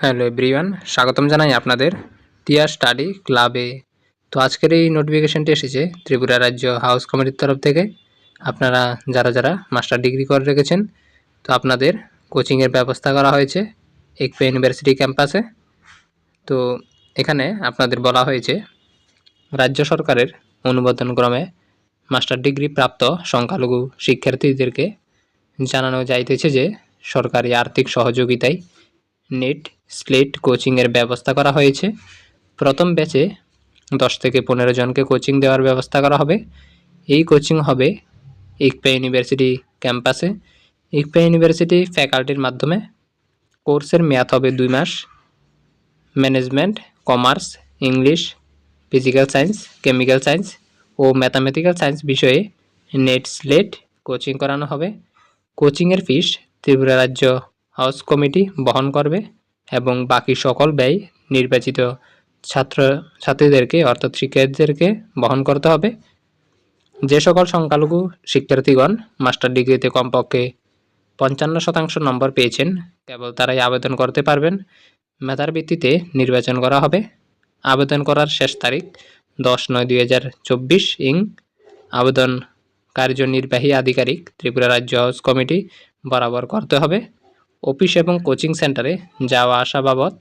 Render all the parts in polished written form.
Hello everyone, স্বাগতম জানাই আপনাদের টিয়া স্টাডি ক্লাবে। তো আজকের এই নোটিফিকেশনটি এসেছে ত্রিপুরা রাজ্য হাউস কমিটির তরফ থেকে। আপনারা যারা মাস্টার ডিগ্রি করে রেখেছেন, তো আপনাদের কোচিংয়ের ব্যবস্থা করা হয়েছে একপে ইউনিভার্সিটি ক্যাম্পাসে। তো এখানে আপনাদের বলা হয়েছে রাজ্য সরকারের অনুমোদনক্রমে মাস্টার ডিগ্রি প্রাপ্ত সংখ্যালঘু শিক্ষার্থীদেরকে জানানো যাইতেছে যে সরকারি আর্থিক সহযোগিতায় নেট স্লেট কোচিংয়ের ব্যবস্থা করা হয়েছে। প্রথম ব্যাচে 10 থেকে 15 জনকে কোচিং দেওয়ার ব্যবস্থা করা হবে। এই কোচিং হবে একপে ইউনিভার্সিটি ক্যাম্পাসে। একপে ইউনিভার্সিটি ফ্যাকাল্টির মাধ্যমে। কোর্সের মেয়াদ হবে 2 মাস। Management, commerce, English, physical science, chemical science ও ম্যাথামেটিক্যাল সায়েন্স বিষয়ে নেট স্লেট কোচিং করানো হবে। কোচিংয়ের ফিস ত্রিপুরা রাজ্য হাউস কমিটি বহন করবে এবং বাকি সকল ব্যয় নির্বাচিত ছাত্রছাত্রীদেরকে অর্থাৎ শিক্ষার্থীদেরকে বহন করতে হবে। যে সকল সংখ্যালঘু শিক্ষার্থীগণ মাস্টার ডিগ্রিতে কমপক্ষে 55% নম্বর পেয়েছেন কেবল তারাই আবেদন করতে পারবেন। মেধার ভিত্তিতে নির্বাচন করা হবে। আবেদন করার শেষ তারিখ 10/9/2024 আবেদন কার্যনির্বাহী আধিকারিক ত্রিপুরা রাজ্য হাউস কমিটি বরাবর করতে হবে। অফিস এবং কোচিং সেন্টারে যাওয়া আসা বাবদ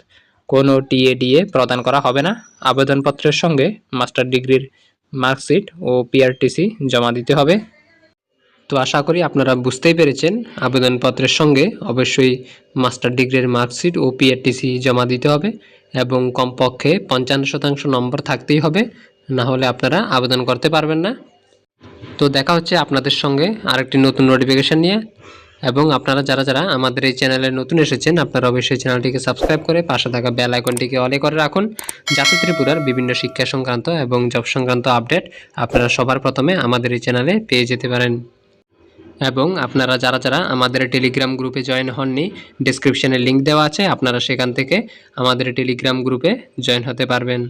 কোনো টিএডিএ প্রদান করা হবে না। আবেদনপত্রের সঙ্গে মাস্টার ডিগ্রির মার্কশিট ও পিআরটিসি জমা দিতে হবে। তো আশা করি আপনারা বুঝতেই পেরেছেন, আবেদনপত্রের সঙ্গে অবশ্যই মাস্টার ডিগ্রির মার্কশিট ও পিআরটিসি জমা দিতে হবে এবং কমপক্ষে 55% নম্বর থাকতেই হবে, না হলে আপনারা আবেদন করতে পারবেন না। তো দেখা হচ্ছে আপনাদের সঙ্গে আরেকটি নতুন নোটিফিকেশান নিয়ে। এবং আপনারা যারা আমাদের এই চ্যানেলে নতুন এসেছেন, আপনারা অবশ্যই চ্যানেলটিকে সাবস্ক্রাইব করে পাশে থাকা বেল আইকনটিকে অলে করে রাখুন, যাতে ত্রিপুরার বিভিন্ন শিক্ষা সংক্রান্ত এবং জব সংক্রান্ত আপডেট আপনারা সবার প্রথমে আমাদের এই চ্যানেলে পেয়ে যেতে পারেন। এবং আপনারা যারা আমাদের টেলিগ্রাম গ্রুপে জয়েন হননি, ডেসক্রিপশনে লিঙ্ক দেওয়া আছে, আপনারা সেখান থেকে আমাদের টেলিগ্রাম গ্রুপে জয়েন হতে পারবেন।